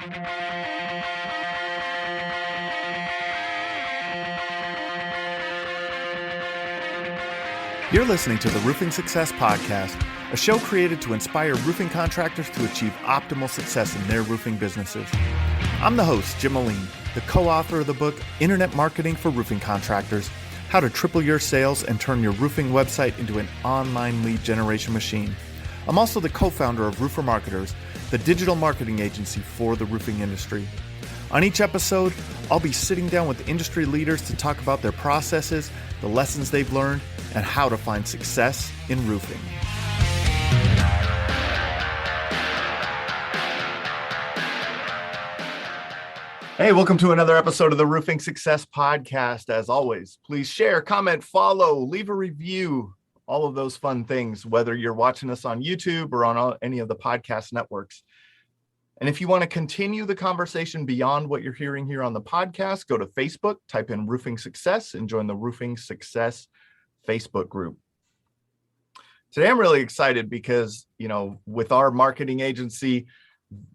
You're listening to the Roofing Success Podcast, a show created to inspire roofing contractors to achieve optimal success in their roofing businesses. I'm the host, Jim Moline, the co-author of the book, Internet Marketing for Roofing Contractors, How to Triple Your Sales and Turn Your Roofing Website into an Online Lead Generation Machine. I'm also the co-founder of Roofer Marketers, the digital marketing agency for the roofing industry. On each episode, I'll be sitting down with industry leaders to talk about their processes, the lessons they've learned, and how to find success in roofing. Hey, welcome to another episode of the Roofing Success Podcast. As always, please share, comment, follow, leave a review, all of those fun things, whether you're watching us on YouTube or on any of the podcast networks. And if you want to continue the conversation beyond what you're hearing here on the podcast, go to Facebook, type in Roofing Success, and join the Roofing Success Facebook group. Today, I'm really excited because, with our marketing agency,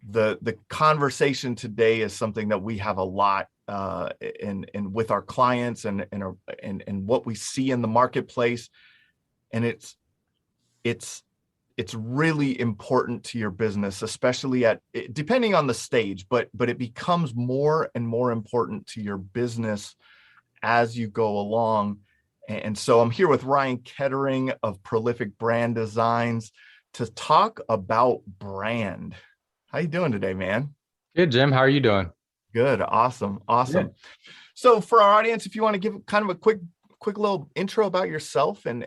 the conversation today is something that we have a lot in with our clients and what we see in the marketplace. And it's really important to your business, especially depending on the stage, but it becomes more and more important to your business as you go along. And so I'm here with Ryan Kettering of Prolific Brand Designs to talk about brand. How you doing today, man? Good, Jim. How are you doing? Good. Awesome. Yeah. So for our audience, if you want to give kind of a quick little intro about yourself and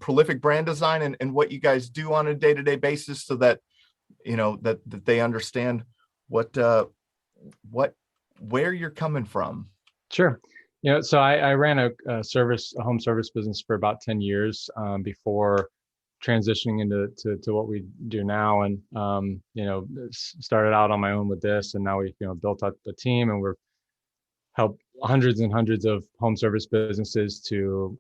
Prolific Brand Design and what you guys do on a day-to-day basis, so that that they understand where you're coming from. Sure. So I ran a home service business for about 10 years before transitioning into what we do now, and started out on my own with this, and now we built up a team, and we're helped hundreds and hundreds of home service businesses to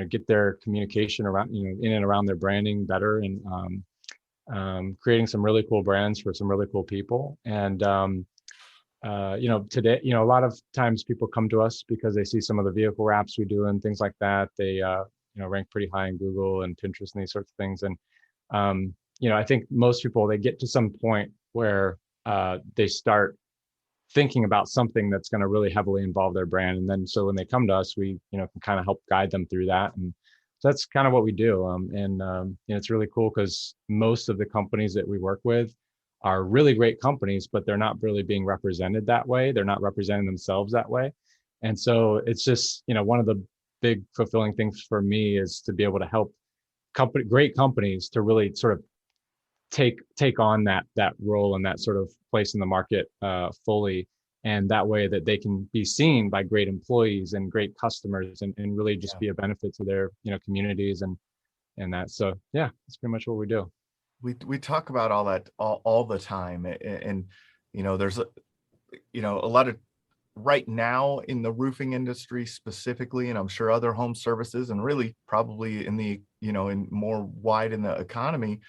get their communication around in and around their branding better, and creating some really cool brands for some really cool people. And today, a lot of times people come to us because they see some of the vehicle wraps we do and things like that. They rank pretty high in Google and Pinterest and these sorts of things. And I think most people, they get to some point where they start thinking about something that's going to really heavily involve their brand. And then so when they come to us, we can kind of help guide them through that. And so that's kind of what we do. It's really cool because most of the companies that we work with are really great companies, but they're not really being represented that way. They're not representing themselves that way. And so it's just, one of the big fulfilling things for me is to be able to help great companies to really sort of take on that role and that sort of place in the market fully. And that way that they can be seen by great employees and great customers and really just be a benefit to their, communities and that. So yeah, that's pretty much what we do. We talk about all that all the time, and there's a lot of right now in the roofing industry specifically, and I'm sure other home services, and really probably in the in more wide in the economy,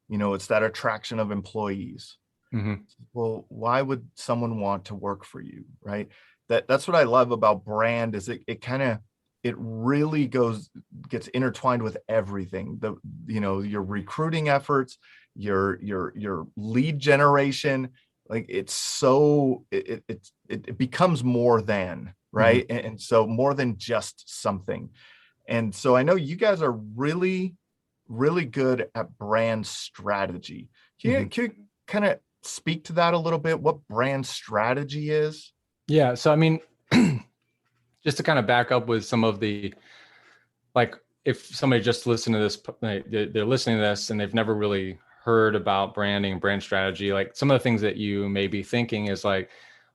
it's that attraction of employees. Mm-hmm. Well, why would someone want to work for you, right? That's what I love about brand, is it really gets intertwined with everything. Your recruiting efforts, your lead generation, like it becomes more than, right? Mm-hmm. And so more than just something. And so I know you guys are really, really good at brand strategy. Can you kind of speak to that a little bit? What brand strategy is? Yeah. So, just to kind of back up with some of the, like, if somebody just listened to this, they're listening to this and they've never really heard about branding and brand strategy, like some of the things that you may be thinking is like,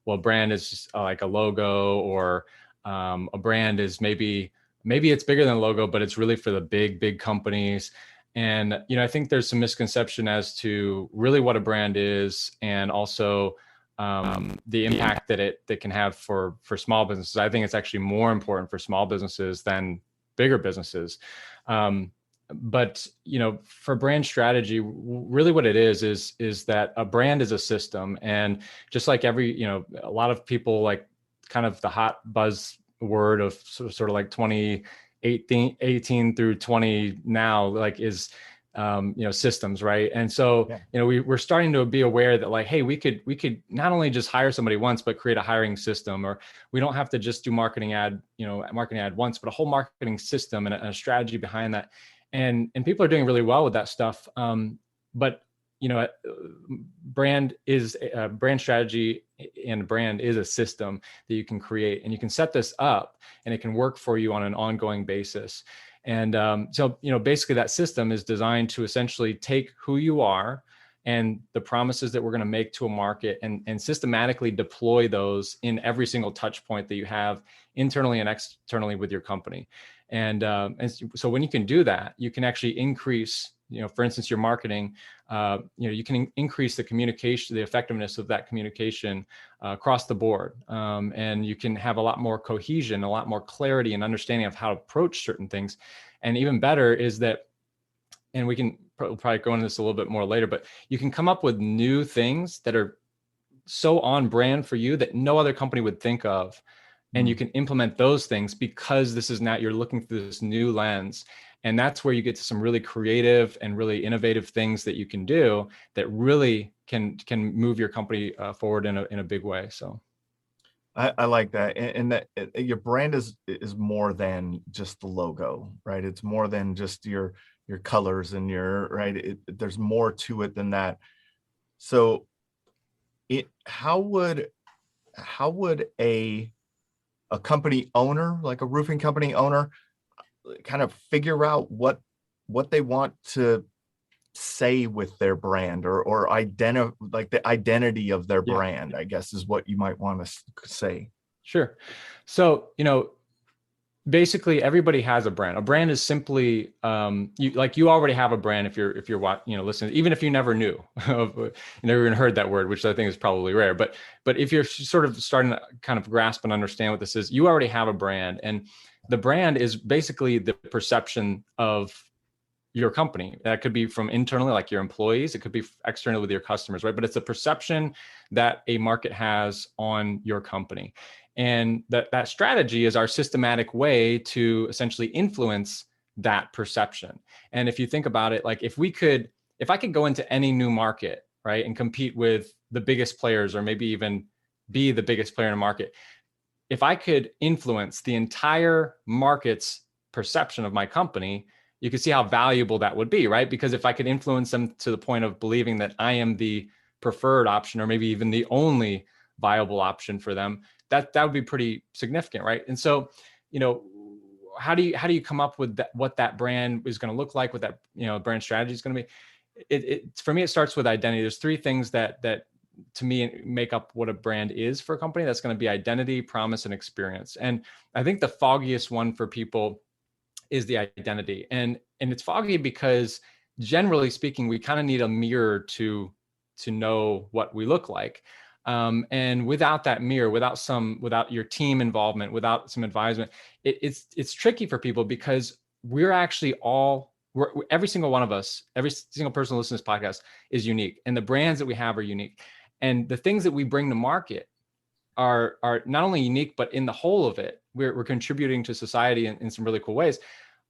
well, brand is just like a logo, or a brand is maybe it's bigger than a logo, but it's really for the big companies. And, I think there's some misconception as to really what a brand is, and also the impact that it can have for small businesses. I think it's actually more important for small businesses than bigger businesses. but for brand strategy, really what it is that a brand is a system. And just like a lot of people like kind of the hot buzz word of sort of like 2018 through 20 now, like is systems, right? And so Yeah. we're starting to be aware that like, hey, we could not only just hire somebody once, but create a hiring system, or we don't have to just do marketing ad once, but a whole marketing system and a strategy behind that. And people are doing really well with that stuff. But brand strategy and brand is a system that you can create, and you can set this up and it can work for you on an ongoing basis. And so basically that system is designed to essentially take who you are and the promises that we're going to make to a market, and systematically deploy those in every single touch point that you have internally and externally with your company. And so when you can do that, you can actually increase, for instance, your marketing, you can increase the communication, the effectiveness of that communication across the board. And you can have a lot more cohesion, a lot more clarity and understanding of how to approach certain things. And even better is that, and we can probably go into this a little bit more later, but you can come up with new things that are so on brand for you that no other company would think of. And you can implement those things because this is now, you're looking through this new lens. And that's where you get to some really creative and really innovative things that you can do that really can move your company forward in a big way. So I like that. And that your brand is more than just the logo, right? It's more than just your colors and your, right? There's more to it than that. So how would a company owner, like a roofing company owner, kind of figure out what they want to say with their brand, or identify, like the identity of their brand, I guess is what you might want to say. Sure. So, basically everybody has a brand. A brand is simply you already have a brand if you're listening, even if you never knew you never even heard that word, which I think is probably rare. But if you're sort of starting to kind of grasp and understand what this is, you already have a brand. And the brand is basically the perception of your company. That could be from internally, like your employees. It could be externally with your customers, right? But it's a perception that a market has on your company. And that strategy is our systematic way to essentially influence that perception. And if you think about it, like if I could go into any new market, right, and compete with the biggest players, or maybe even be the biggest player in a market, if I could influence the entire market's perception of my company, you could see how valuable that would be, right? Because if I could influence them to the point of believing that I am the preferred option, or maybe even the only viable option for them, that would be pretty significant, right? And so, how do you come up with that, what that brand is going to look like, what that brand strategy is going to be? For me, it starts with identity. There's three things that to me make up what a brand is for a company. That's going to be identity, promise, and experience. And I think the foggiest one for people is the identity. And it's foggy because generally speaking, we kind of need a mirror to know what we look like. And without that mirror, without your team involvement, without some advisement, it's tricky for people, because we're actually every single one of us, every single person listening to this podcast is unique, and the brands that we have are unique. And the things that we bring to market are not only unique, but in the whole of it, we're contributing to society in some really cool ways.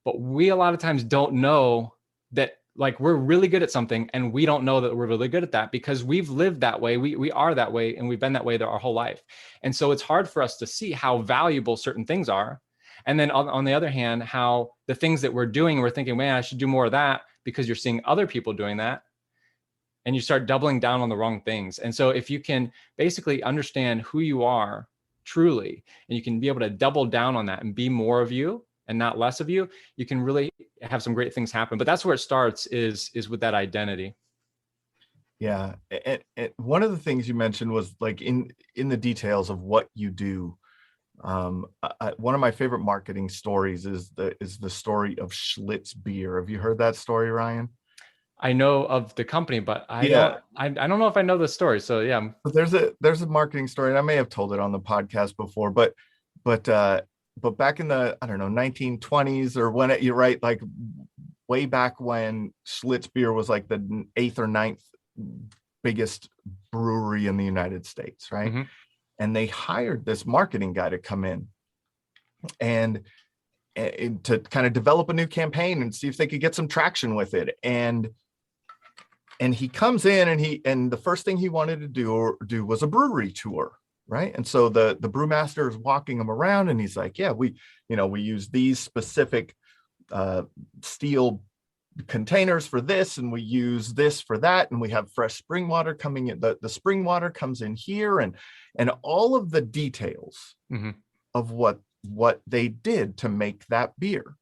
But we a lot of times don't know that, like, we're really good at something, and we don't know that we're really good at that because we've lived that way. We are that way, and we've been that way our whole life. And so it's hard for us to see how valuable certain things are. And then on the other hand, how the things that we're doing, we're thinking, man, I should do more of that, because you're seeing other people doing that, and you start doubling down on the wrong things. And so if you can basically understand who you are truly, and you can be able to double down on that and be more of you and not less of you, you can really have some great things happen. But that's where it starts, is with that identity. Yeah. And one of the things you mentioned was like in the details of what you do. One of my favorite marketing stories is the story of Schlitz beer. Have you heard that story, Ryan? I know of the company, but I Yeah. don't know if I know the story. So yeah. But there's a marketing story, and I may have told it on the podcast before, but back in the, I don't know, 1920s, or when you're right, like way back when Schlitz beer was like the eighth or ninth biggest brewery in the United States, right? Mm-hmm. And they hired this marketing guy to come in and to kind of develop a new campaign and see if they could get some traction with it. And he comes in and the first thing he wanted to do was a brewery tour, right? And so the brewmaster is walking him around and he's like, yeah, we use these specific steel containers for this, and we use this for that, and we have fresh spring water coming in. The spring water comes in here, and all of the details Mm-hmm. of what they did to make that beer.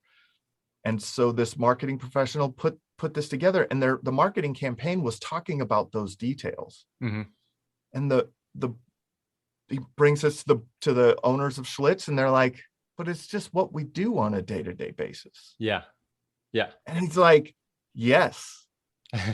And so this marketing professional put this together, and the marketing campaign was talking about those details. Mm-hmm. And he brings us to the owners of Schlitz, and they're like, but it's just what we do on a day-to-day basis. Yeah. Yeah. And he's like, yes,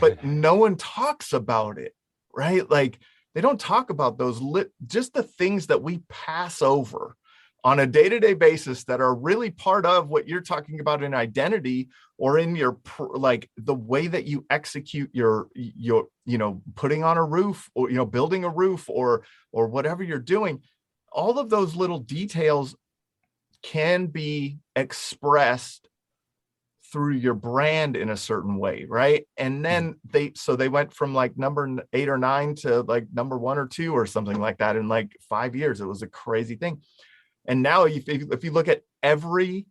but no one talks about it, right? Like they don't talk about those just the things that we pass over on a day-to-day basis that are really part of what you're talking about in identity, or in your like the way that you execute your putting on a roof, or building a roof, or whatever you're doing. All of those little details can be expressed through your brand in a certain way, right? And then they went from like number 8 or 9 to like number 1 or 2 or something like that in like 5 years. It was a crazy thing. And now if you look at every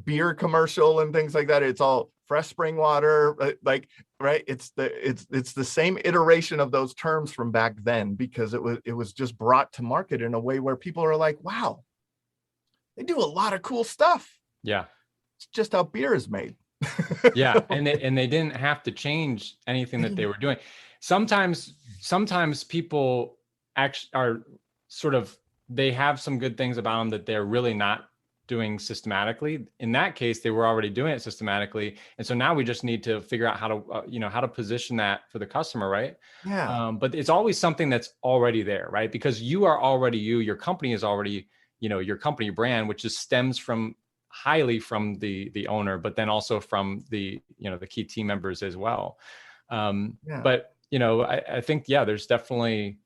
beer commercial and things like that, it's all fresh spring water, like, right? It's the same iteration of those terms from back then, because it was just brought to market in a way where people are like, wow, they do a lot of cool stuff. Yeah. It's just how beer is made. Yeah. And they didn't have to change anything that they were doing. Sometimes people actually are sort of, they have some good things about them that they're really not doing systematically. In that case, they were already doing it systematically. And so now we just need to figure out how to, how to position that for the customer, right? Yeah. But it's always something that's already there, right? Because you are already your company is already, your company brand, which just stems highly from the owner, but then also from the key team members as well. But I think, there's definitely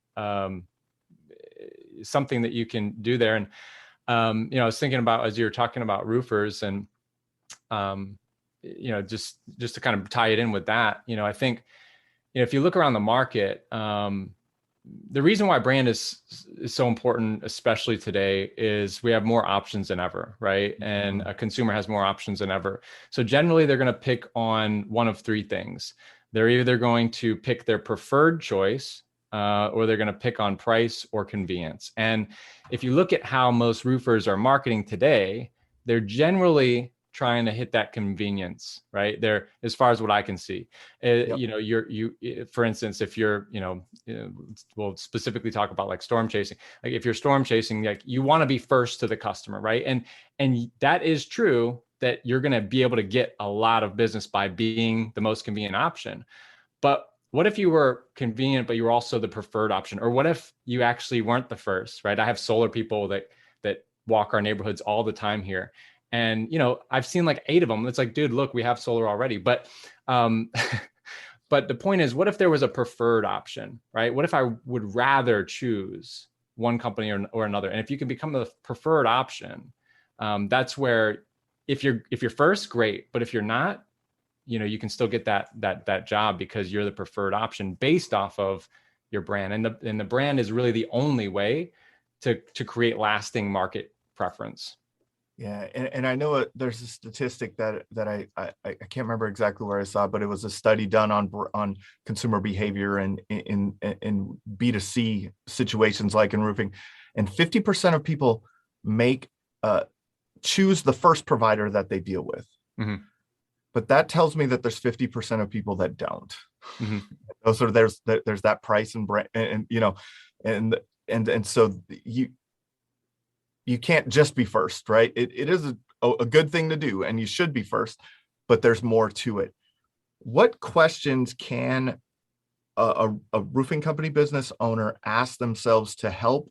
something that you can do there. And I was thinking about, as you were talking about roofers, and just to kind of tie it in with that, I think if you look around the market, the reason why brand is so important, especially today, is we have more options than ever, right? And a consumer has more options than ever. So generally, they're going to pick on one of 3 things. They're either going to pick their preferred choice, or they're going to pick on price or convenience. And if you look at how most roofers are marketing today, they're generally trying to hit that convenience, right? They're, as far as what I can see, Yep. for instance, if you're, we'll specifically talk about like storm chasing. Like if you're storm chasing, like you want to be first to the customer, right? And that is true, that you're going to be able to get a lot of business by being the most convenient option. But what if you were convenient, but you were also the preferred option? Or what if you actually weren't the first, right? I have solar people that walk our neighborhoods all the time here. And, I've seen like 8 of them. It's like, dude, look, we have solar already. But, but the point is, what if there was a preferred option, right? What if I would rather choose one company or another? And if you can become the preferred option, that's where, if you're first, great. But if you're not, you can still get that job because you're the preferred option based off of your brand. And the brand is really the only way to create lasting market preference. Yeah, and I know there's a statistic that I can't remember exactly where I saw, but it was a study done on consumer behavior and in B2C situations like in roofing, and 50% of people choose the first provider that they deal with. Mm-hmm. But that tells me that there's 50% of people that don't. Mm-hmm. So there's that price and brand, and so you can't just be first, right? It is a good thing to do, and you should be first, but there's more to it. What questions can a roofing company business owner ask themselves to help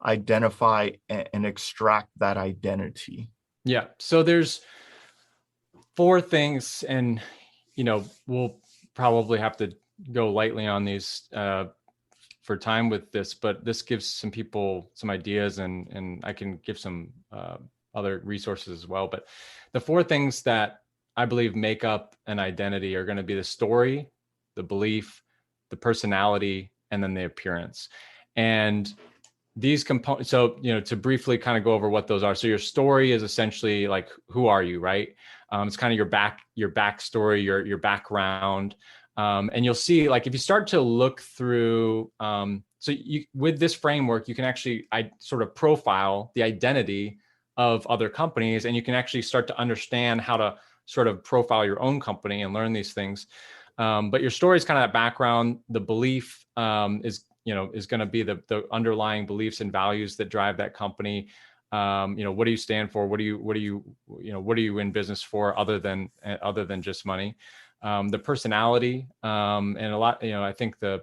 identify and extract that identity? Yeah. So there's four things, and we'll probably have to go lightly on these for time with this, but this gives some people some ideas, and I can give some other resources as well. But the four things that I believe make up an identity are going to be the story, the belief, the personality, and then the appearance. And these components, so to briefly kind of go over what those are. So your story is essentially like, who are you, right? It's kind of your backstory, your background. And you'll see, like, if you start to look through, so you, with this framework, you can actually sort of profile the identity of other companies, and you can actually start to understand how to sort of profile your own company and learn these things. But your story is kind of that background. The belief is going to be the underlying beliefs and values that drive that company. What do you stand for? What are you in business for, other than just money? The personality, and a lot, I think the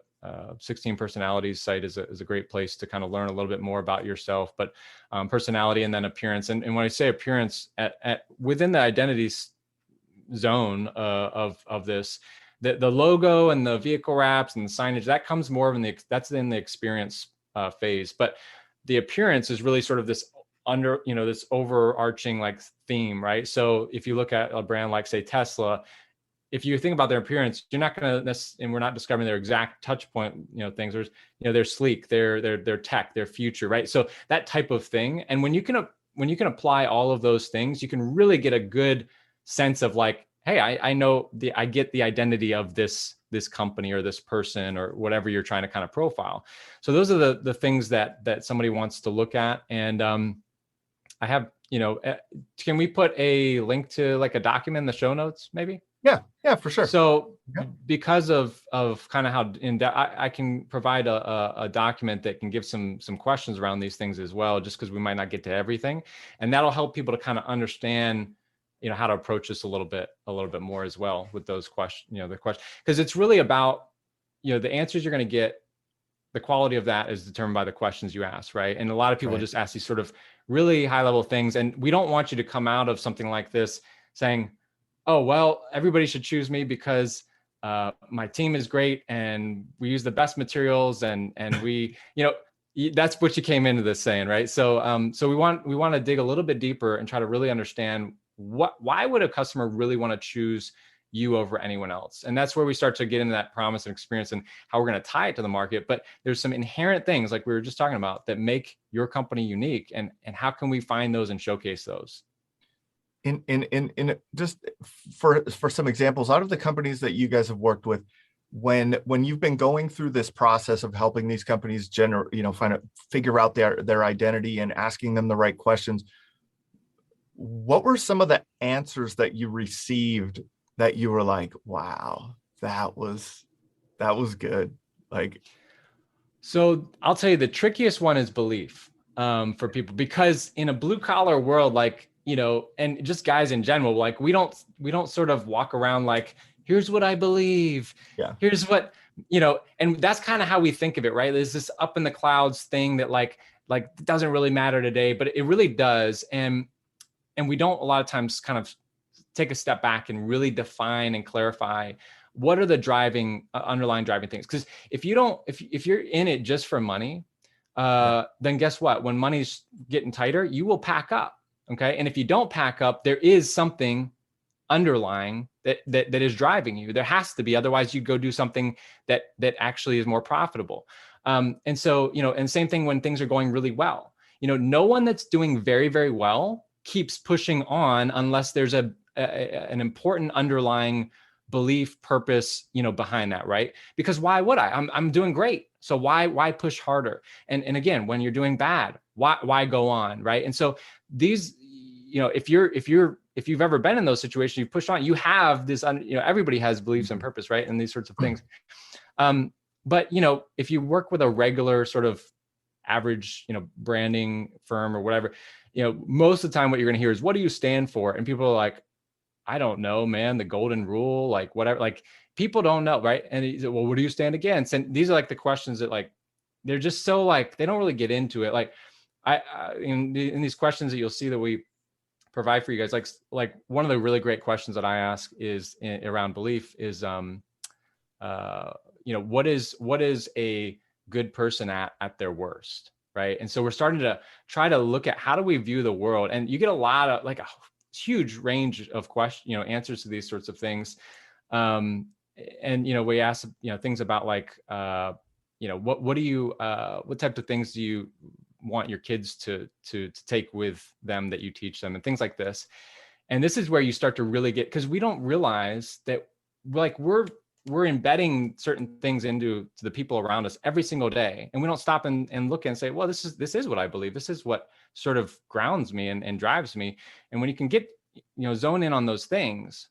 16 personalities site is a great place to kind of learn a little bit more about yourself. But personality, and then appearance. And when I say appearance, at within the identities zone of this, the logo and the vehicle wraps and the signage, that comes more of that's in the experience phase. But the appearance is really sort of this this overarching like theme, right? So if you look at a brand like, say, Tesla, if you think about their appearance, you're not going to, and we're not discovering their exact touch point, things. There's, they're sleek, they're tech, they're future, right? So that type of thing. And when you can apply all of those things, you can really get a good sense of like, hey, I get the identity of this company or this person or whatever you're trying to kind of profile. So those are the things that somebody wants to look at. And I have, can we put a link to like a document in the show notes, maybe? Yeah, for sure. So because of kind of how I can provide a document that can give some questions around these things as well, just because we might not get to everything, and that'll help people to kind of understand, how to approach this a little bit more as well with those questions, the question, because it's really about, the answers you're going to get. The quality of that is determined by the questions you ask, right? And a lot of people just ask these sort of really high level things, and we don't want you to come out of something like this saying, oh, well, everybody should choose me because my team is great and we use the best materials, and we, that's what you came into this saying, right? So so we want to dig a little bit deeper and try to really understand why would a customer really want to choose you over anyone else? And that's where we start to get into that promise and experience and how we're going to tie it to the market. But there's some inherent things, like we were just talking about, that make your company unique, and how can we find those and showcase those? In just for some examples out of the companies that you guys have worked with, when you've been going through this process of helping these companies figure out their identity and asking them the right questions, what were some of the answers that you received that you were like, wow, that was good? Like, so I'll tell you, the trickiest one is belief for people, because in a blue collar world, like, and just guys in general, like we don't sort of walk around like, here's what I believe. Yeah. Here's what, and that's kind of how we think of it, right? There's this up in the clouds thing that like doesn't really matter today, but it really does. And we don't a lot of times kind of take a step back and really define and clarify what are the underlying driving things. Because if you're in it just for money, then guess what? When money's getting tighter, you will pack up. Okay. And if you don't pack up, there is something underlying that is driving you. There has to be, otherwise you'd go do something that actually is more profitable. And so, and same thing when things are going really well. No one that's doing very, very well keeps pushing on unless there's an important underlying belief, purpose, behind that, right? Because why would I? I'm doing great. So why push harder? And again, when you're doing bad, why go on, right? And so these, if you've ever been in those situations, you push on, you have this, everybody has beliefs and purpose, right? And these sorts of things. But if you work with a regular sort of average, branding firm or whatever, most of the time what you're going to hear is, what do you stand for? And people are like, I don't know, man, the golden rule, like whatever, like people don't know. Right. And he said, well, what do you stand against? And these are like the questions that like, they're just so like, they don't really get into it. Like in these questions that you'll see that we provide for you guys. Like one of the really great questions that I ask is around belief is, what is a good person at their worst, right? And so we're starting to try to look at how do we view the world, and you get a lot of like a huge range of answers to these sorts of things. And we ask things about like what type of things do you want your kids to take with them that you teach them, and things like this. And this is where you start to really get, because we don't realize that like we're embedding certain things into the people around us every single day, and we don't stop and look and say, well, this is what I believe, this is what sort of grounds me and drives me. And when you can get zone in on those things,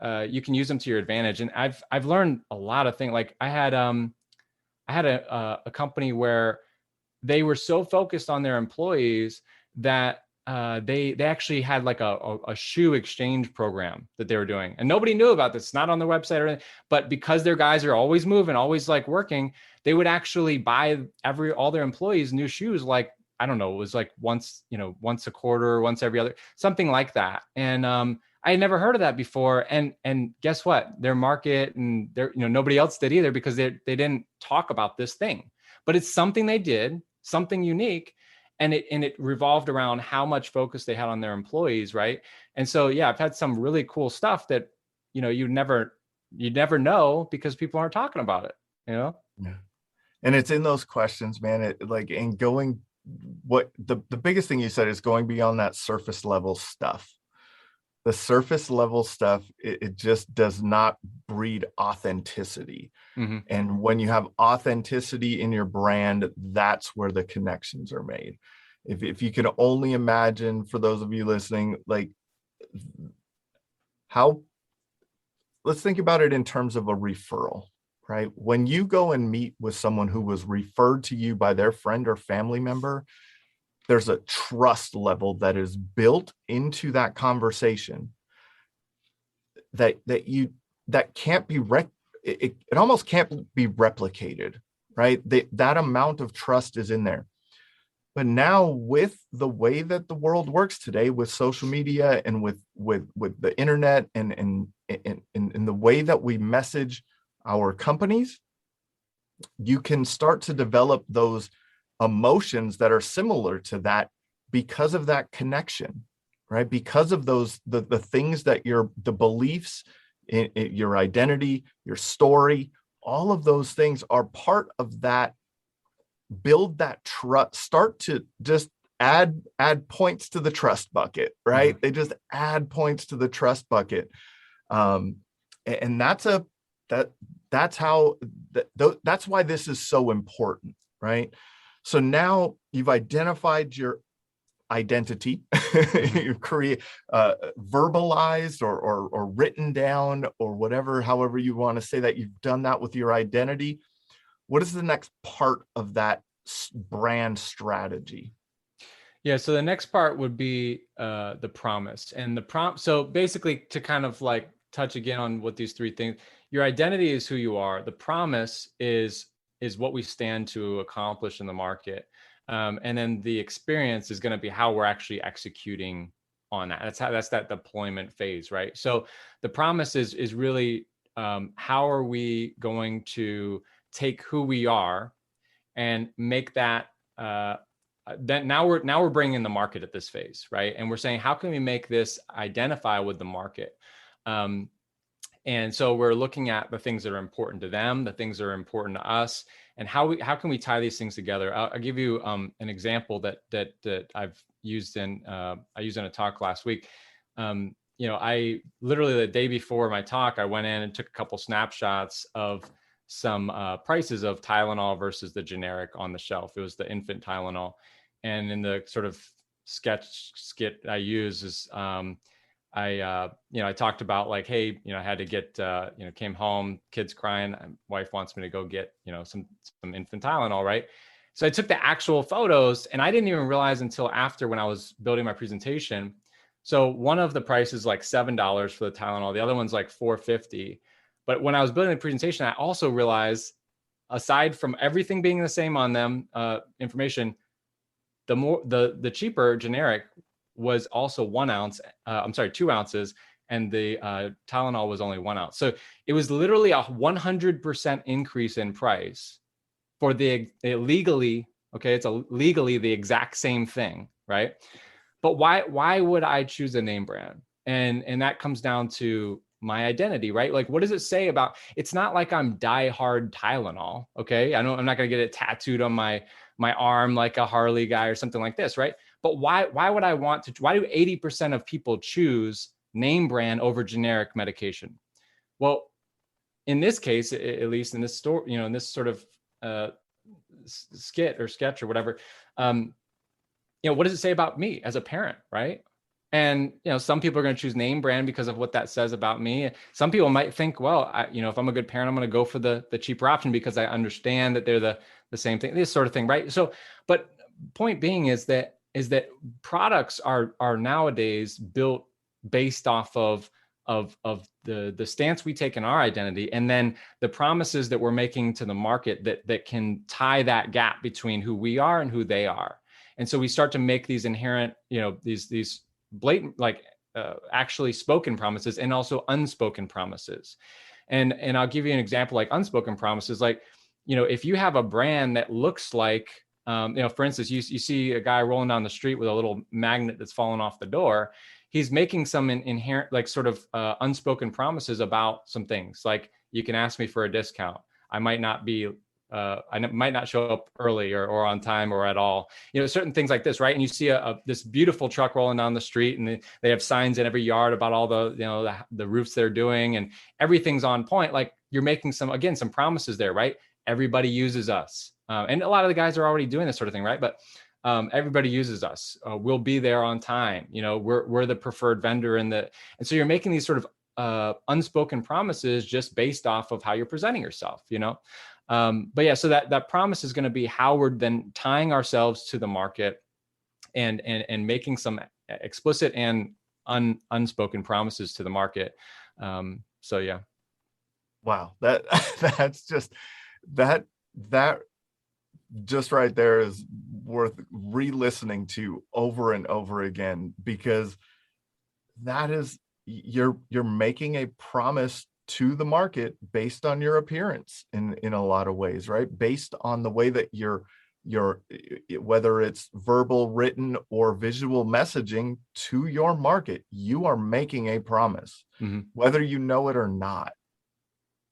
you can use them to your advantage. And I've learned a lot of things. Like I had a company where they were so focused on their employees that they actually had like a shoe exchange program that they were doing, and nobody knew about this. It's not on their website or anything, but because their guys are always moving, always like working, they would actually buy all their employees new shoes. Like, I don't know, it was like once a quarter, once every other, something like that. And I had never heard of that before. And guess what? Their market and nobody else did either, because they didn't talk about this thing, but it's something they did, something unique. And it revolved around how much focus they had on their employees, right? And so, yeah, I've had some really cool stuff that, you'd never know, because people aren't talking about it, Yeah. And it's in those questions, man. The biggest thing you said is going beyond that surface level stuff. The surface level stuff, it just does not breed authenticity. Mm-hmm. And when you have authenticity in your brand, that's where the connections are made. If you can only imagine, for those of you listening, like let's think about it in terms of a referral, right? When you go and meet with someone who was referred to you by their friend or family member, there's a trust level that is built into that conversation that can't be it almost can't be replicated, right? That amount of trust is in there. But now, with the way that the world works today, with social media and with the internet and the way that we message our companies, you can start to develop those emotions that are similar to that because of that connection, right? Because of those, the things that the beliefs, your identity, your story, all of those things are part of that. Build that trust, start to just add points to the trust bucket, right? Mm-hmm. They just add points to the trust bucket. And that's why this is so important, right? So now you've identified your identity, you've verbalized or written down, or whatever, however you want to say that. You've done that with your identity. What is the next part of that brand strategy? Yeah, so the next part would be the promise and the prompt. So basically, to kind of like touch again on what these three things: your identity is who you are. The promise is what we stand to accomplish in the market. And then the experience is going to be how we're actually executing on that. That's that deployment phase, right? So the promise is really how are we going to take who we are and make that then now we're bringing the market at this phase, right? And we're saying, how can we make this identify with the market? And so we're looking at the things that are important to them, the things that are important to us, and how can we tie these things together? I'll give you an example that I've used in a talk last week. I literally, the day before my talk, I went in and took a couple snapshots of some prices of Tylenol versus the generic on the shelf. It was the infant Tylenol. And in the sort of skit I use is I talked about like, hey, I had to get, came home, kids crying. My wife wants me to go get, some infant Tylenol, right? So I took the actual photos, and I didn't even realize until after, when I was building my presentation. So one of the prices like $7 for the Tylenol, the other one's like $4.50. But when I was building the presentation, I also realized, aside from everything being the same on them, information, the cheaper generic was also 1 ounce. I'm sorry, 2 ounces, and the Tylenol was only 1 ounce. So it was literally a 100% increase in price for the legally, okay, it's legally the exact same thing, right? But why would I choose a name brand? And that comes down to my identity, right? Like, what does it say about? It's not like I'm diehard Tylenol, okay? I'm not gonna get it tattooed on my arm like a Harley guy or something like this, right? But why would I want to? Why do 80% of people choose name brand over generic medication? Well, in this case, at least in this story, in this sort of skit or sketch or whatever, what does it say about me as a parent, right? And some people are going to choose name brand because of what that says about me. Some people might think, well, if I'm a good parent, I'm going to go for the cheaper option because I understand that they're the same thing, this sort of thing, right? So, but point being is that products are nowadays built based off of the stance we take in our identity, and then the promises that we're making to the market that can tie that gap between who we are and who they are. And so we start to make these inherent, these blatant, like actually spoken promises and also unspoken promises. And I'll give you an example, like unspoken promises, like, if you have a brand that looks like, for instance, you see a guy rolling down the street with a little magnet that's fallen off the door. He's making some inherent, like sort of unspoken promises about some things, like, you can ask me for a discount. I might not show up early or on time or at all. Certain things like this, right? And you see this beautiful truck rolling down the street, and they have signs in every yard about all the roofs they're doing, and everything's on point. Like, you're making some promises there, right? Everybody uses us, and a lot of the guys are already doing this sort of thing, right? But everybody uses us. We'll be there on time. We're the preferred vendor, and so you're making these sort of unspoken promises just based off of how you're presenting yourself. But yeah, so that promise is going to be how we're then tying ourselves to the market, and making some explicit and unspoken promises to the market. So yeah. Wow, that's just that just right there is worth re-listening to over and over again, because that is, you're making a promise to the market based on your appearance in a lot of ways, right? Based on the way that you're whether it's verbal, written, or visual messaging to your market, you are making a promise, whether you know it or not.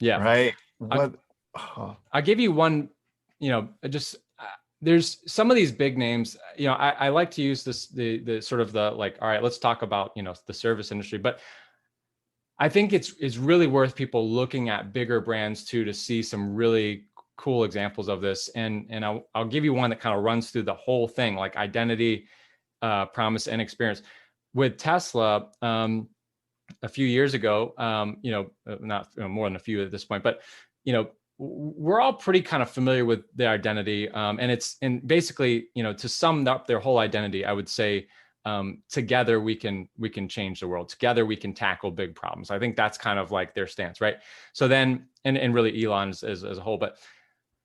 Yeah. Right. I'll give you one, there's some of these big names, I like to use this, the sort of the, like, all right, let's talk about, the service industry, but I think it's really worth people looking at bigger brands too, to see some really cool examples of this. And I'll give you one that kind of runs through the whole thing, like identity, promise, and experience. With Tesla, a few years ago, not more than a few at this point, but we're all pretty kind of familiar with their identity, and basically, to sum up their whole identity, I would say, together we can change the world. Together we can tackle big problems. I think that's kind of like their stance, right? So then, and really Elon as a whole, but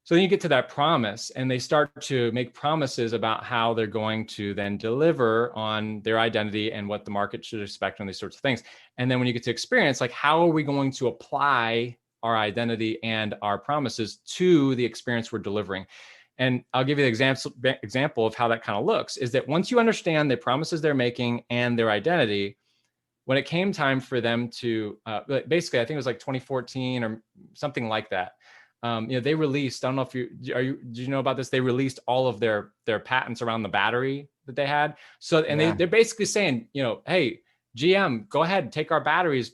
so then you get to that promise, and they start to make promises about how they're going to then deliver on their identity and what the market should expect on these sorts of things. And then when you get to experience, like, how are we going to apply our identity and our promises to the experience we're delivering? And I'll give you the example of how that kind of looks, is that once you understand the promises they're making and their identity, when it came time for them to, basically, I think it was like 2014 or something like that, they released, I don't know if did you know about this? They released all of their patents around the battery that they had. So, and they're basically saying, hey, GM, go ahead, take our batteries.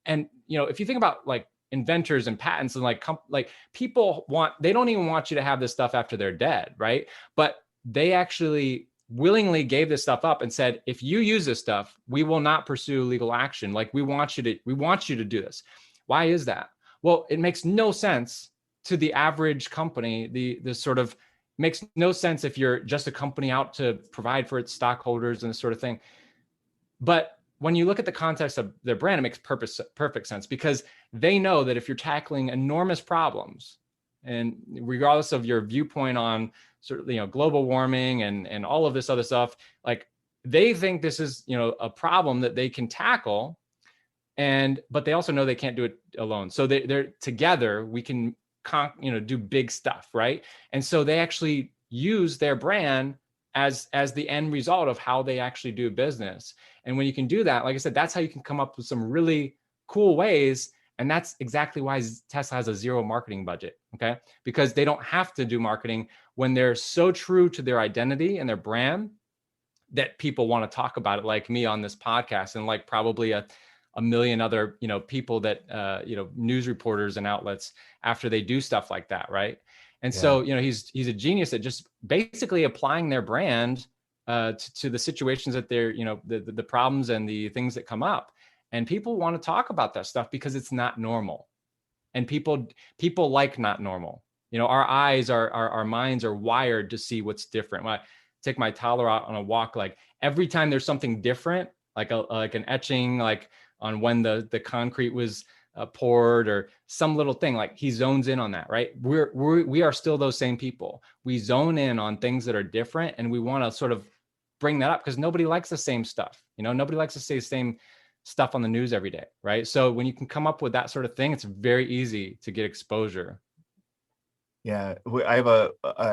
And, if you think about like inventors and patents, and like people they don't even want you to have this stuff after they're dead, right? But they actually willingly gave this stuff up and said, if you use this stuff, we will not pursue legal action. Like, we want you to do this. Why is that? Well, it makes no sense to the average company. The sort of makes no sense if you're just a company out to provide for its stockholders and this sort of thing. But when you look at the context of their brand, it makes perfect sense, because they know that if you're tackling enormous problems, and regardless of your viewpoint on sort of, global warming and all of this other stuff, like, they think this is, a problem that they can tackle, but they also know they can't do it alone. So they're together, we can do big stuff, right? And so they actually use their brand as the end result of how they actually do business. And when you can do that, like I said, that's how you can come up with some really cool ways. And that's exactly why Tesla has a zero marketing budget, okay? Because they don't have to do marketing when they're so true to their identity and their brand that people want to talk about it, like me on this podcast, and like probably a million other, people that, news reporters and outlets after they do stuff like that, right? And so, he's a genius at just basically applying their brand to the situations that they're, the problems and the things that come up. And people want to talk about that stuff because it's not normal. And people like not normal. Our eyes, our minds are wired to see what's different. When I take my toddler out on a walk, like every time there's something different, like an etching, like on when the concrete was poured, or some little thing, like he zones in on that, right? We are still those same people. We zone in on things that are different, and we want to sort of bring that up because nobody likes the same stuff. Nobody likes to say the same stuff on the news every day, right? So when you can come up with that sort of thing, it's very easy to get exposure. Yeah, I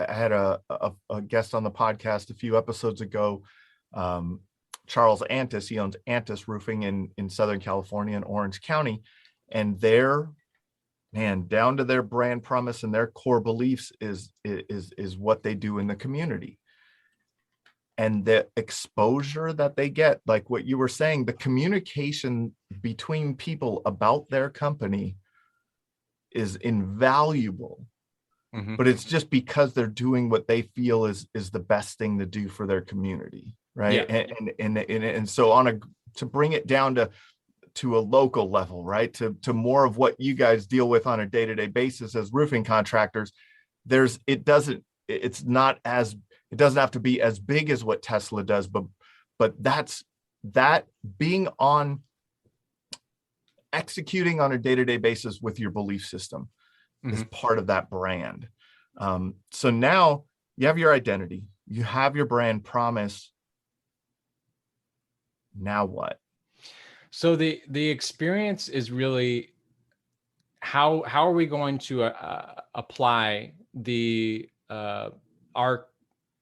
had a guest on the podcast a few episodes ago, Charles Antis. He owns Antis Roofing in Southern California in Orange County, and their down to their brand promise and their core beliefs is what they do in the community. And the exposure that they get, like what you were saying, the communication between people about their company is invaluable. Mm-hmm. But it's just because they're doing what they feel is the best thing to do for their community, right? Yeah. And so to bring it down to a local level, right? To more of what you guys deal with on a day-to-day basis as roofing contractors, it doesn't have to be as big as what Tesla does, but that being on executing on a day-to-day basis with your belief system is part of that brand. So now you have your identity, you have your brand promise. Now what? So the experience is really how are we going to apply our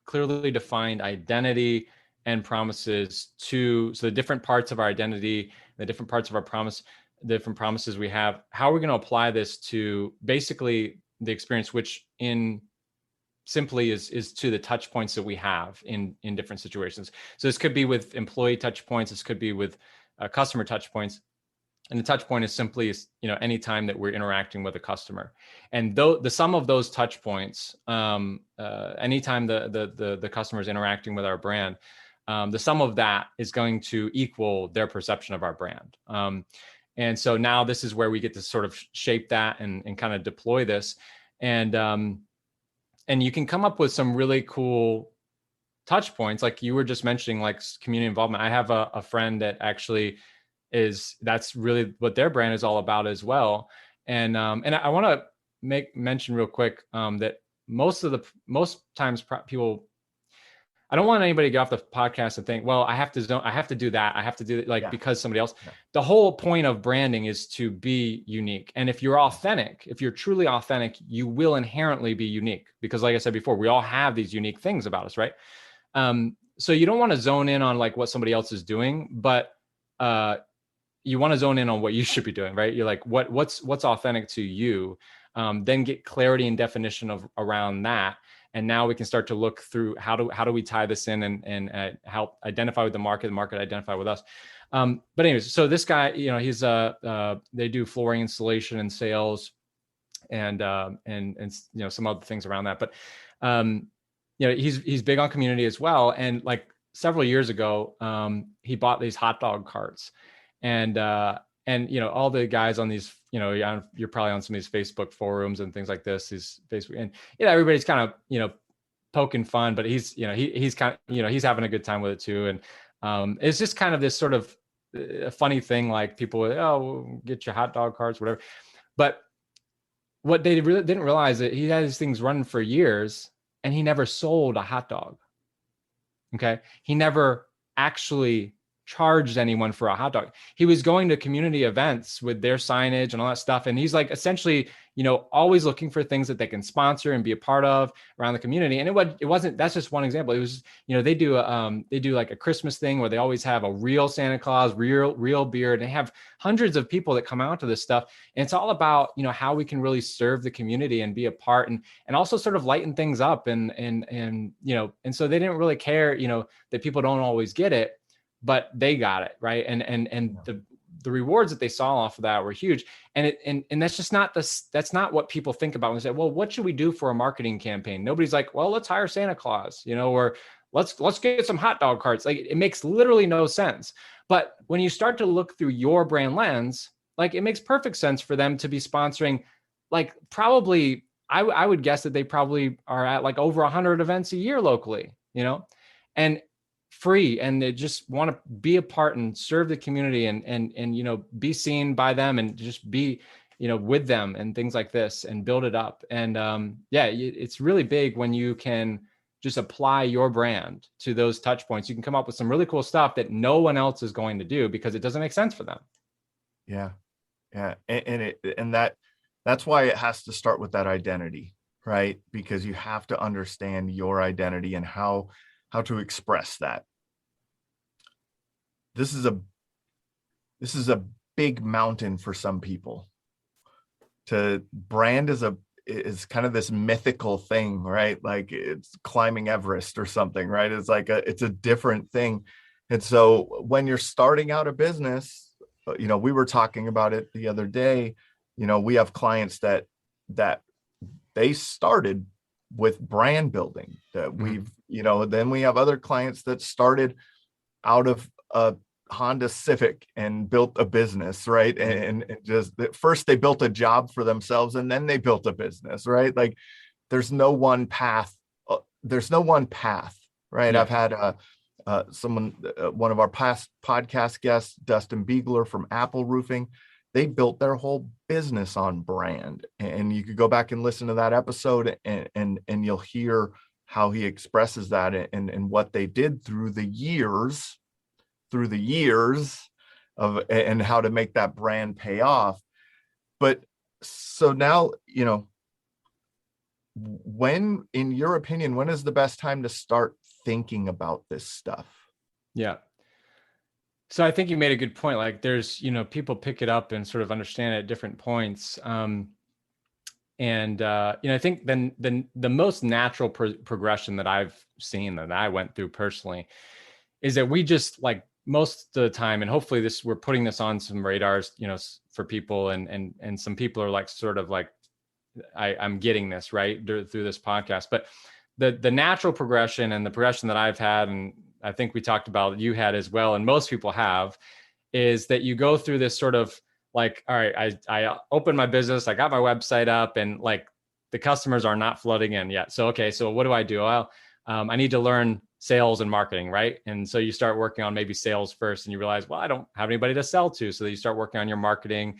clearly defined identity and promises so the different parts of our identity, the different parts of our promise, the different promises we have. How are we going to apply this to basically the experience, which simply is to the touch points that we have in different situations. So this could be with employee touch points. This could be with customer touch points. And the touch point is simply, any time that we're interacting with a customer. And the sum of those touch points, anytime the customer is interacting with our brand, the sum of that is going to equal their perception of our brand. And so now this is where we get to sort of shape that and kind of deploy this. And you can come up with some really cool touch points, like you were just mentioning, like community involvement. I have a friend that actually that's really what their brand is all about as well. And I want to mention real quick that most times people, I don't want anybody to get off the podcast and think, well, I have to do that. I have to do it because somebody else. Yeah. The whole point of branding is to be unique. And if you're authentic, if you're truly authentic, you will inherently be unique, because like I said before, we all have these unique things about us, right? So you don't want to zone in on like what somebody else is doing, but you want to zone in on what you should be doing, right? You're like, what's authentic to you? Then get clarity and definition around that. And now we can start to look through how do we tie this in and help identify with the market identify with us. But anyways, so this guy, he's they do flooring installation and sales and some other things around that. But he's big on community as well. And like several years ago, he bought these hot dog carts, and all the guys on these, you're probably on some of these Facebook forums and things like this, these Facebook, and everybody's kind of, poking fun, but he's kind of, he's having a good time with it too. And it's just kind of this sort of a funny thing, like people, we'll get your hot dog carts, whatever. But what they really didn't realize that he had these things running for years and he never sold a hot dog. Okay. He never actually charged anyone for a hot dog. He was going to community events with their signage and all that stuff. And he's like essentially, always looking for things that they can sponsor and be a part of around the community. And it wasn't, that's just one example. It was, they do like a Christmas thing where they always have a real Santa Claus, real beard, and they have hundreds of people that come out to this stuff. And it's all about, how we can really serve the community and be a part and also sort of lighten things up. And so they didn't really care, that people don't always get it, but they got it, right? And the rewards that they saw off of that were huge. And that's just not that's not what people think about when they say, well, what should we do for a marketing campaign? Nobody's like, well, let's hire Santa Claus, or let's get some hot dog carts. Like, it makes literally no sense. But when you start to look through your brand lens, like, it makes perfect sense for them to be sponsoring, like, probably, I would guess that they probably are at like over 100 events a year locally, and free, and they just want to be a part and serve the community and be seen by them and just be with them and things like this and build it up. And it's really big when you can just apply your brand to those touch points. You can come up with some really cool stuff that no one else is going to do because it doesn't make sense for them. Yeah and that's why it has to start with that identity, right? Because you have to understand your identity and how to express that. This is a big mountain for some people. Brand is kind of this mythical thing, right? Like, it's climbing Everest or something, right? It's like it's a different thing. And so when you're starting out a business, we were talking about it the other day, we have clients that they started with brand building that we've, then we have other clients that started out of a Honda Civic and built a business, right? And just first they built a job for themselves and then they built a business, right? Like, there's no one path. Right? Yeah. I've had one of our past podcast guests, Dustin Beagler from Apple Roofing. They built their whole business on brand, and you could go back and listen to that episode and you'll hear how he expresses that and what they did through the years of, and how to make that brand pay off. But so now, when, in your opinion, when is the best time to start thinking about this stuff? Yeah. So I think you made a good point. Like, there's, people pick it up and sort of understand it at different points. I think then the most natural progression that I've seen, that I went through personally, is that we just, like, most of the time, and hopefully we're putting this on some radars, for people, and some people are like, sort of like, I'm getting this right through this podcast. But the natural progression and the progression that I've had, and I think we talked about, you had as well, and most people have, is that you go through this sort of like, all right, I opened my business, I got my website up, and like, the customers are not flooding in yet. So, okay, so what do I do? Well, I need to learn sales and marketing, right? And so you start working on maybe sales first, and you realize, well, I don't have anybody to sell to. So you start working on your marketing,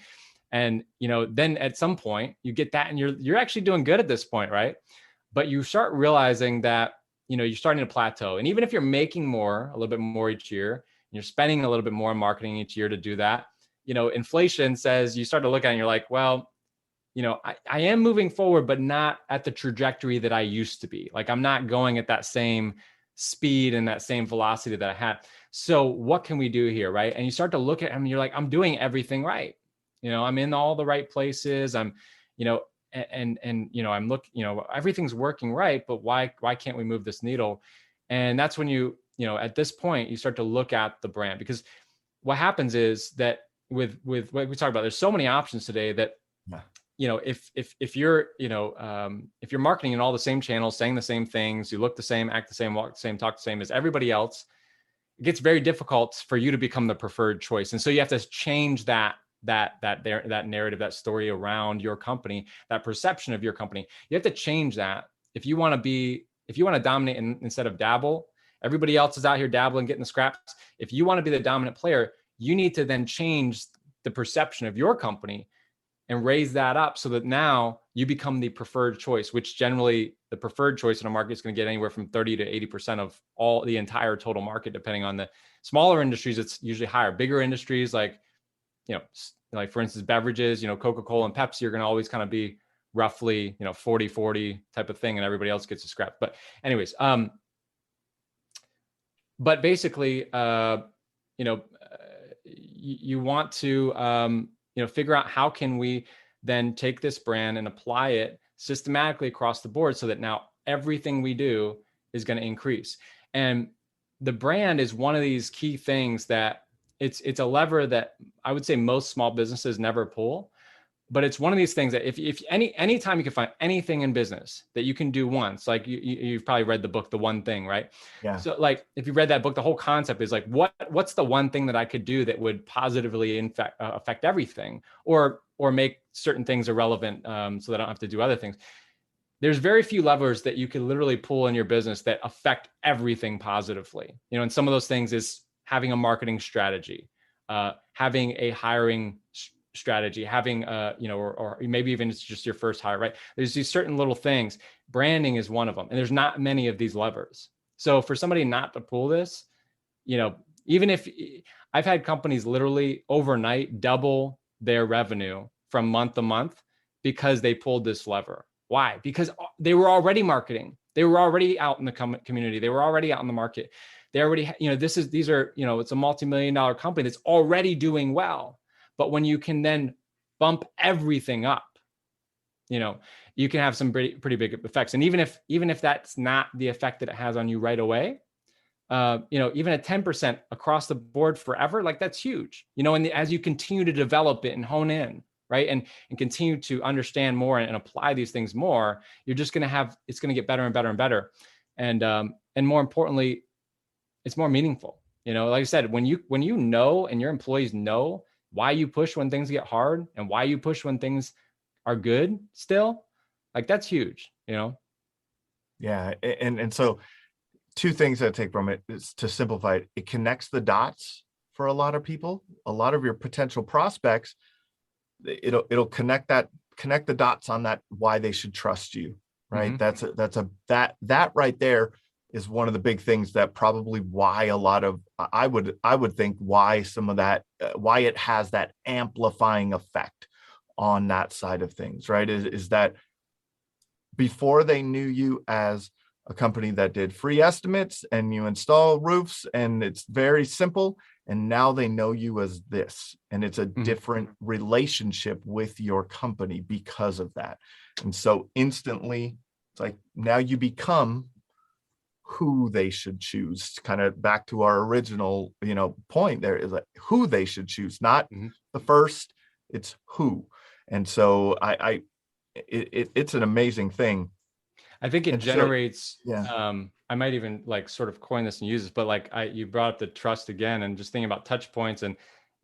and then at some point you get that, and you're actually doing good at this point, right? But you start realizing that you're starting to plateau. And even if you're making a little bit more each year, and you're spending a little bit more on marketing each year to do that, inflation says, you start to look at it and you're like, well, I am moving forward, but not at the trajectory that I used to be. Like, I'm not going at that same speed and that same velocity that I had. So what can we do here, right? And you start to look at them and you're like, I'm doing everything right. I'm in all the right places. I'm, I'm looking, everything's working right, but why can't we move this needle? And that's when at this point, you start to look at the brand, because what happens is that with what we talk about, there's so many options today that, if you're, if you're marketing in all the same channels, saying the same things, you look the same, act the same, walk the same, talk the same as everybody else, it gets very difficult for you to become the preferred choice. And so you have to change that narrative, that story around your company, that perception of your company. You have to change that if you want to dominate instead of dabble. Everybody else is out here dabbling, getting the scraps. If you want to be the dominant player, you need to then change the perception of your company and raise that up so that now you become the preferred choice, which generally the preferred choice in a market is going to get anywhere from 30 to 80% of all the entire total market, depending on the smaller industries. It's usually higher. Bigger industries like, like for instance, beverages, Coca-Cola and Pepsi are going to always kind of be roughly, 40-40 type of thing, and everybody else gets a scrap. But anyways, but basically, you want to, figure out how can we then take this brand and apply it systematically across the board so that now everything we do is going to increase. And the brand is one of these key things that it's a lever that I would say most small businesses never pull. But it's one of these things that if anytime you can find anything in business that you can do once, like you've probably read the book, The One Thing, right? Yeah. So like, if you read that book, the whole concept is like, what's the one thing that I could do that would positively affect everything, or make certain things irrelevant, so that I don't have to do other things. There's very few levers that you can literally pull in your business that affect everything positively. And some of those things is having a marketing strategy, having a hiring strategy, having or maybe even it's just your first hire, right? There's these certain little things. Branding is one of them, and there's not many of these levers. So for somebody not to pull this, even if I've had companies literally overnight double their revenue from month to month because they pulled this lever. Why? Because they were already marketing. They were already out in the community. They were already out in the market. They already, it's a multi-million-dollar company that's already doing well. But when you can then bump everything up, you can have some pretty big effects. And even if that's not the effect that it has on you right away, even a 10% across the board forever, like that's huge. And as you continue to develop it and hone in, right, and continue to understand more and apply these things more, you're just going to it's going to get better and better and better, and more importantly, it's more meaningful. Like I said, when you know and your employees know why you push when things get hard and why you push when things are good still, like that's huge, Yeah. And so two things I take from it is, to simplify it, it connects the dots for a lot of people, a lot of your potential prospects. It'll connect the dots on that, why they should trust you, right? Mm-hmm. That right there is one of the big things that probably why a lot of, I would think why some of that, why it has that amplifying effect on that side of things, right? Is that before they knew you as a company that did free estimates and you install roofs and it's very simple, and now they know you as this, and it's a different relationship with your company because of that. And so instantly it's like, now you become who they should choose, kind of back to our original, point there, is like who they should choose, not the first, it's who. And so it's an amazing thing. I think it generates, yeah. I might even like sort of coin this and use this, but like you brought up the trust again, and just thinking about touch points, and,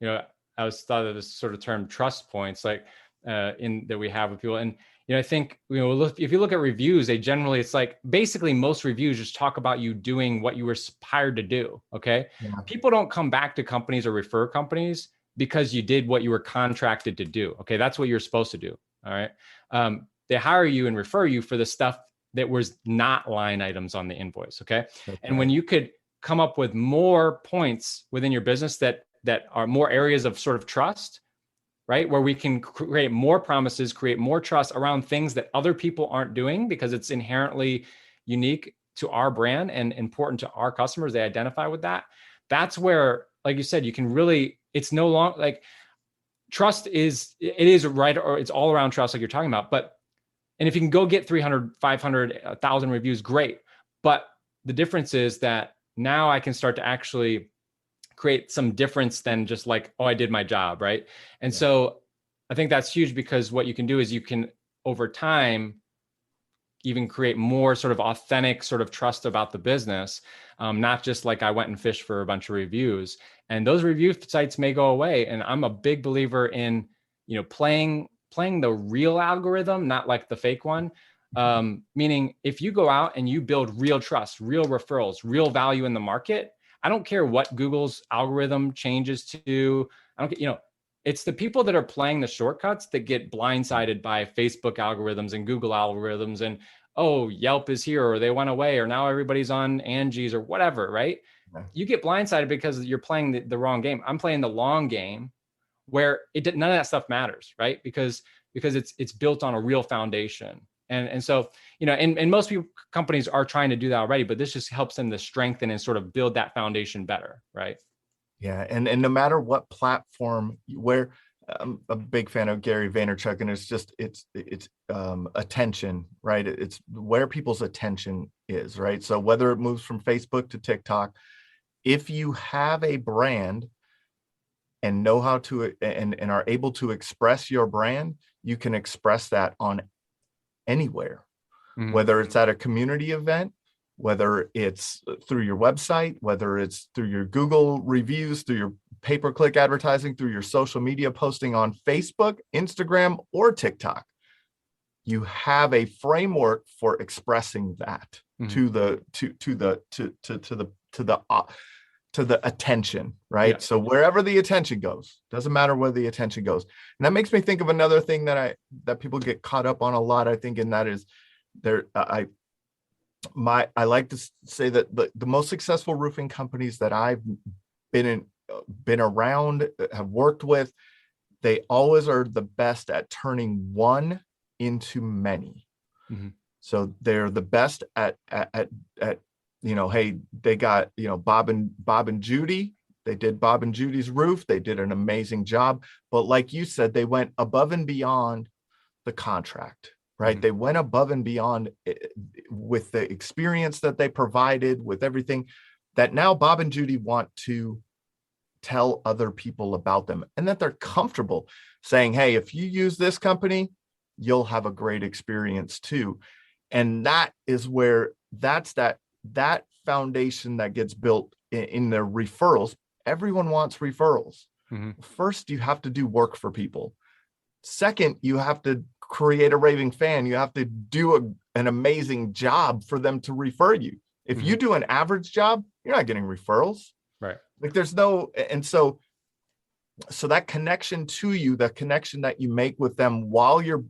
I was thought of this sort of term trust points, like that we have with people. And, I think, if you look at reviews, it's like basically most reviews just talk about you doing what you were hired to do. Okay. Yeah. People don't come back to companies or refer companies because you did what you were contracted to do. Okay. That's what you're supposed to do. All right. They hire you and refer you for the stuff that was not line items on the invoice. Okay. And when you could come up with more points within your business that are more areas of sort of trust, right, where we can create more promises, create more trust around things that other people aren't doing because it's inherently unique to our brand and important to our customers. They identify with that. That's where, like you said, you can really, it's no longer like trust is right, or it's all around trust, like you're talking about. And if you can go get 300, 500, 1,000 reviews, great. But the difference is that now I can start to actually create some difference than just like, oh, I did my job, right? And so I think that's huge, because what you can do is you can, over time, even create more sort of authentic sort of trust about the business, not just like I went and fished for a bunch of reviews. And those review sites may go away. And I'm a big believer in, playing the real algorithm, not like the fake one. Meaning if you go out and you build real trust, real referrals, real value in the market, I don't care what Google's algorithm changes to. I don't, It's the people that are playing the shortcuts that get blindsided by Facebook algorithms and Google algorithms and, oh, Yelp is here, or they went away, or now everybody's on Angie's or whatever, right? Yeah. You get blindsided because you're playing the wrong game. I'm playing the long game where none of that stuff matters, right? Because it's built on a real foundation. And so, and most people, companies are trying to do that already, but this just helps them to strengthen and sort of build that foundation better, right? Yeah, and no matter what platform, where I'm a big fan of Gary Vaynerchuk, and it's attention, right? It's where people's attention is, right? So whether it moves from Facebook to TikTok, if you have a brand and know how to and are able to express your brand, you can express that on anywhere, whether it's at a community event, whether it's through your website, whether it's through your Google reviews, through your pay-per-click advertising, through your social media posting on Facebook, Instagram, or TikTok. You have a framework for expressing that to the attention, right? Yeah. So wherever the attention goes, doesn't matter where the attention goes. And that makes me think of another thing that people get caught up on a lot, I think, and that is I like to say that the most successful roofing companies that I've been around, have worked with, they always are the best at turning one into many. So they're the best at hey, they got, Bob and Judy. They did Bob and Judy's roof. They did an amazing job. But like you said, they went above and beyond the contract, right? They went above and beyond with the experience that they provided, with everything that now Bob and Judy want to tell other people about them, and that they're comfortable saying, hey, if you use this company, you'll have a great experience too. And that is where that foundation that gets built in their referrals. Everyone wants referrals. First, you have to do work for people. Second, you have to create a raving fan. You have to do an amazing job for them to refer you. If you do an average job, you're not getting referrals. Right. Like there's no, and so that connection to you, that connection that you make with them while you're,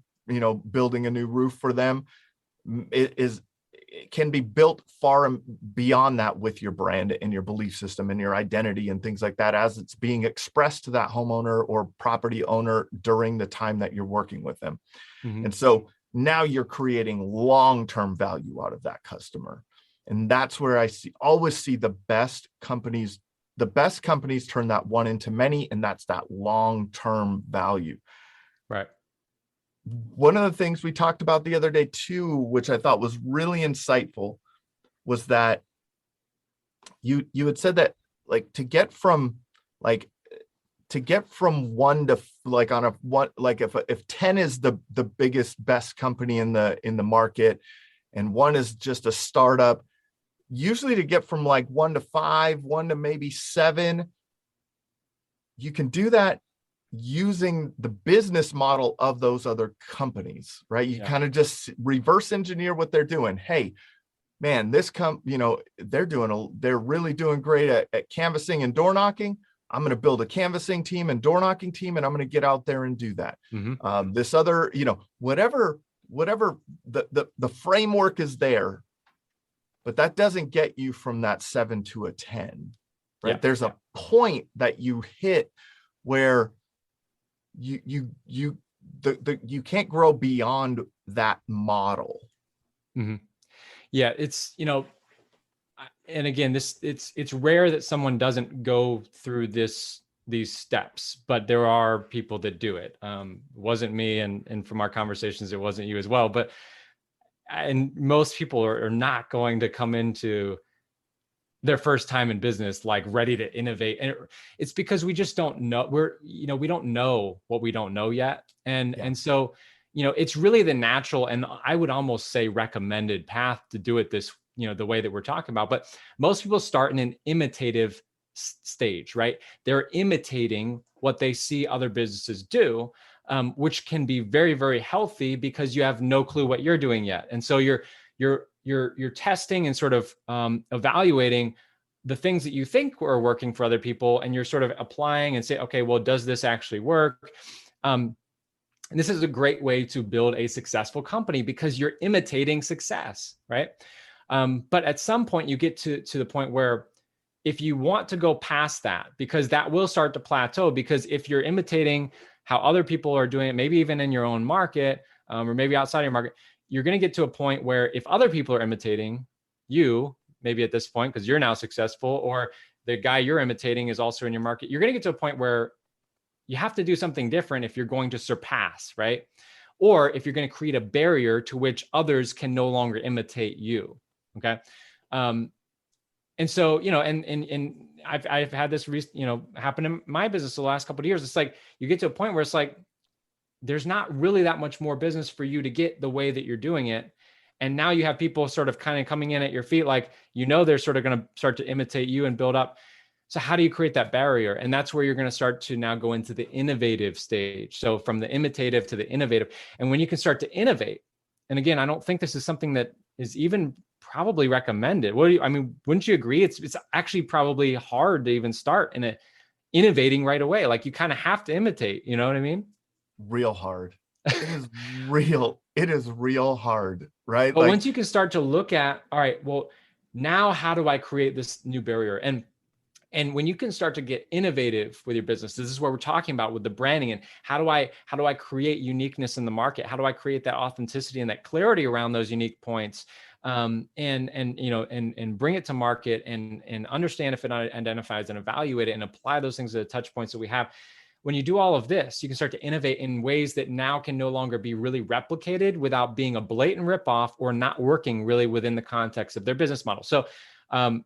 building a new roof for them, it can be built far beyond that with your brand and your belief system and your identity and things like that, as it's being expressed to that homeowner or property owner during the time that you're working with them. And so now you're creating long-term value out of that customer. And that's where I always see the best companies turn that one into many, and that's that long-term value. Right. One of the things we talked about the other day too, which I thought was really insightful, was that you had said that to get from one to on a one, if 10 is the biggest, best company in the market, and one is just a startup, usually to get from 1 to 5, 1 to maybe 7, you can do that using the business model of those other companies, right? You kind of just reverse engineer what they're doing. Hey, man, this they're really doing great at canvassing and door knocking. I'm going to build a canvassing team and door knocking team, and I'm going to get out there and do that. This other, whatever the framework is there, but that doesn't get you from that 7 to a 10, right? There's a point that you hit where you can't grow beyond that model. Yeah, it's, and again, it's rare that someone doesn't go through these steps, but there are people that do it. It wasn't me, and from our conversations, it wasn't you as well. And most people are not going to come into their first time in business ready to innovate, and it's because we just don't know. We don't know what we don't know yet, and so it's really the natural, and I would almost say recommended path to do it this the way that we're talking about. But most people start in an imitative stage, right? They're imitating what they see other businesses do, which can be very, very healthy because you have no clue what you're doing yet, and so you're testing and sort of evaluating the things that you think are working for other people, and you're sort of applying and say, okay, well, does this actually work? And this is a great way to build a successful company because you're imitating success, right? But at some point you get to the point where if you want to go past that, because that will start to plateau, because if you're imitating how other people are doing it, maybe even in your own market, or maybe outside your market, you're going to get to a point where if other people are imitating you, maybe at this point, because you're now successful, or the guy you're imitating is also in your market, you're going to get to a point where you have to do something different if you're going to surpass, right? Or if you're going to create a barrier to which others can no longer imitate you. Okay. And so, and I've had this, happen in my business the last couple of years. It's like you get to a point where it's like there's not really that much more business for you to get the way that you're doing it. And now you have people sort of kind of coming in at your feet, like, they're sort of going to start to imitate you and build up. So how do you create that barrier? And that's where you're going to start to now go into the innovative stage. So from the imitative to the innovative. And when you can start to innovate, and again, I don't think this is something that is even probably recommended. Wouldn't you agree? It's actually probably hard to even start in innovating right away. Like you kind of have to imitate, you know what I mean? Real hard. It is real hard, right? But once you can start to look at, all right, well, now how do I create this new barrier? And when you can start to get innovative with your business, this is what we're talking about with the branding, and how do I create uniqueness in the market? How do I create that authenticity and that clarity around those unique points? And bring it to market and understand if it identifies and evaluate it and apply those things to the touch points that we have. When you do all of this, you can start to innovate in ways that now can no longer be really replicated without being a blatant ripoff or not working really within the context of their business model. So, just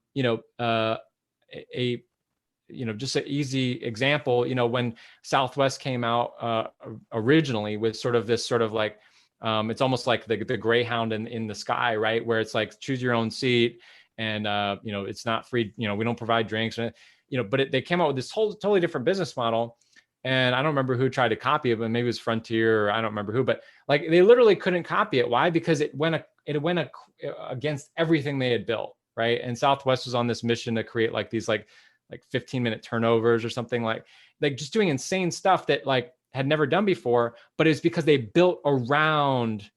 an easy example, when Southwest came out originally with sort of this sort of like, it's almost like the Greyhound in the sky, right? Where it's like, choose your own seat, and it's not free, we don't provide drinks, but they came out with this whole totally different business model. And I don't remember who tried to copy it, but maybe it was Frontier, or I don't remember who, but like they literally couldn't copy it. Why? Because it went against everything they had built, right? And Southwest was on this mission to create like these like 15-minute turnovers or something, like just doing insane stuff that like had never done before, but it's because they built around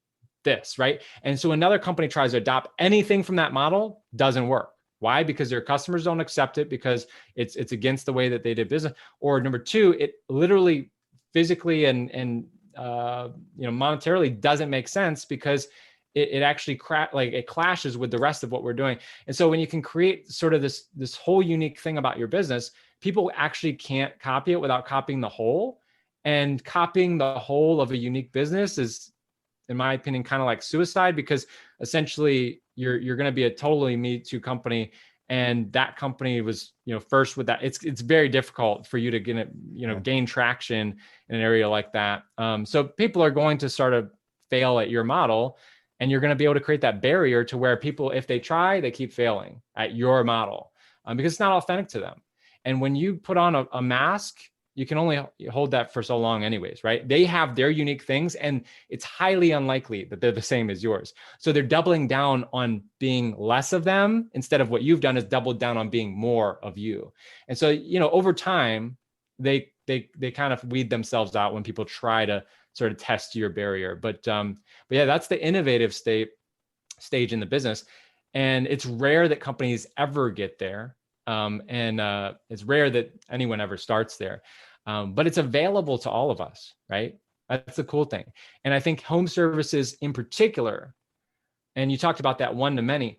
this, right? And so another company tries to adopt anything from that model, doesn't work. Why? Because their customers don't accept it, because it's against the way that they did business. Or number two, it literally physically and monetarily doesn't make sense, because it actually it clashes with the rest of what we're doing. And so when you can create sort of this whole unique thing about your business, people actually can't copy it without copying the whole. And copying the whole of a unique business is, in my opinion, kind of like suicide, because essentially you're going to be a totally Me Too company, and that company was first with that. It's very difficult for you to get gain traction in an area like that. So people are going to sort of fail at your model, and you're going to be able to create that barrier to where people, if they try, they keep failing at your model, because it's not authentic to them. And when you put on a mask, you can only hold that for so long anyways, right? They have their unique things, and it's highly unlikely that they're the same as yours. So they're doubling down on being less of them, instead of what you've done is doubled down on being more of you. And so, over time, they kind of weed themselves out when people try to sort of test your barrier. But yeah, that's the innovative stage in the business. And it's rare that companies ever get there. And it's rare that anyone ever starts there. But it's available to all of us, right? That's the cool thing. And I think home services in particular, and you talked about that one-to-many,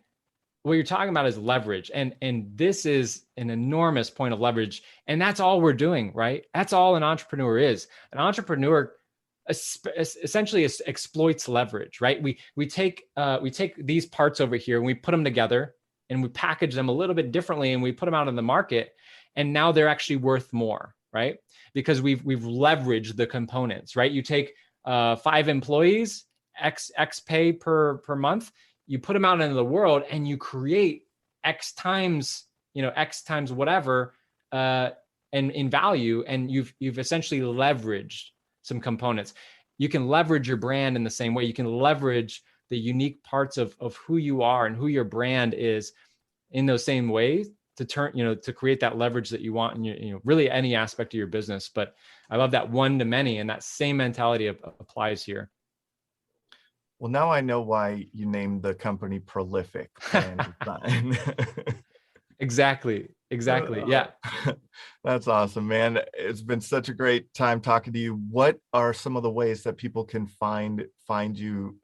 what you're talking about is leverage. And this is an enormous point of leverage. And that's all we're doing, right? That's all an entrepreneur is. An entrepreneur essentially exploits leverage, right? We take these parts over here and we put them together, and we package them a little bit differently, and we put them out in the market, and now they're actually worth more, right? Because we've leveraged the components, right? You take 5 employees, X pay per month, you put them out into the world, and you create X times whatever, and in value, and you've essentially leveraged some components. You can leverage your brand in the same way. You can leverage the unique parts of who you are and who your brand is in those same ways. turn, to create that leverage that you want in your, really any aspect of your business. But I love that one to many, and that same mentality applies here. Well, now I know why you named the company Prolific Plan Design. Exactly. Yeah. That's awesome, man. It's been such a great time talking to you. What are some of the ways that people can find you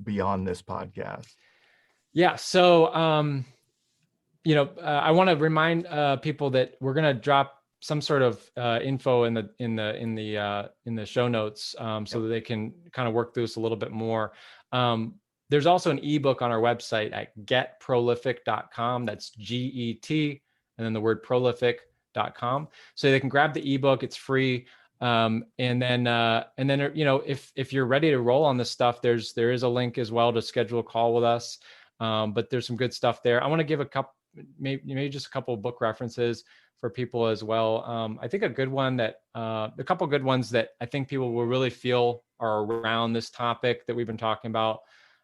beyond this podcast? Yeah. So, I want to remind people that we're going to drop some sort of info in the show notes, so that they can kind of work through this a little bit more. There's also an ebook on our website at getprolific.com. That's GET and then the word prolific.com. So they can grab the ebook. It's free. And then if you're ready to roll on this stuff, there is a link as well to schedule a call with us. But there's some good stuff there. I want to give maybe just a couple of book references for people as well. I think a couple good ones that I think people will really feel are around this topic that we've been talking about,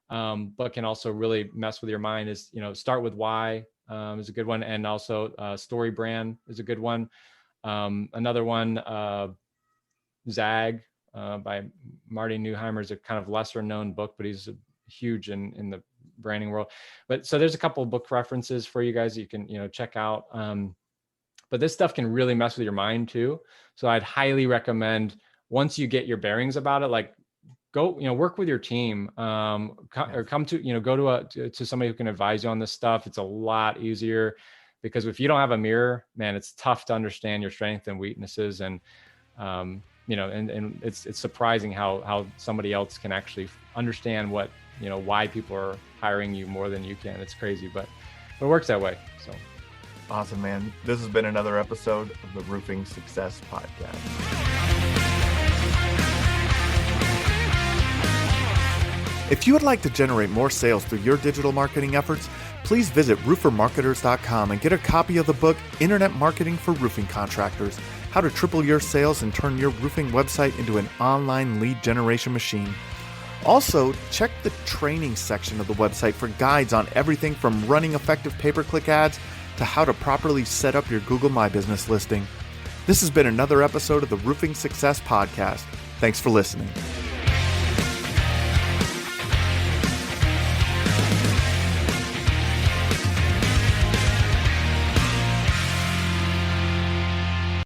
but can also really mess with your mind is, Start With Why is a good one. And also Story Brand is a good one. Another one, Zag by Marty Neuheimer, is a kind of lesser known book, but he's huge in the branding world. But so there's a couple of book references for you guys that you can, check out. But this stuff can really mess with your mind too. So I'd highly recommend, once you get your bearings about it, like go, work with your team, or come to, go to somebody who can advise you on this stuff. It's a lot easier, because if you don't have a mirror, man, it's tough to understand your strengths and weaknesses. And, and it's surprising how somebody else can actually understand what, why people are hiring you more than you can. It's crazy, but it works that way. So. Awesome, man. This has been another episode of the Roofing Success Podcast. If you would like to generate more sales through your digital marketing efforts, please visit roofermarketers.com and get a copy of the book, Internet Marketing for Roofing Contractors: How to Triple Your Sales and Turn Your Roofing Website into an Online Lead Generation Machine. Also, check the training section of the website for guides on everything from running effective pay-per-click ads to how to properly set up your Google My Business listing. This has been another episode of the Roofing Success Podcast. Thanks for listening.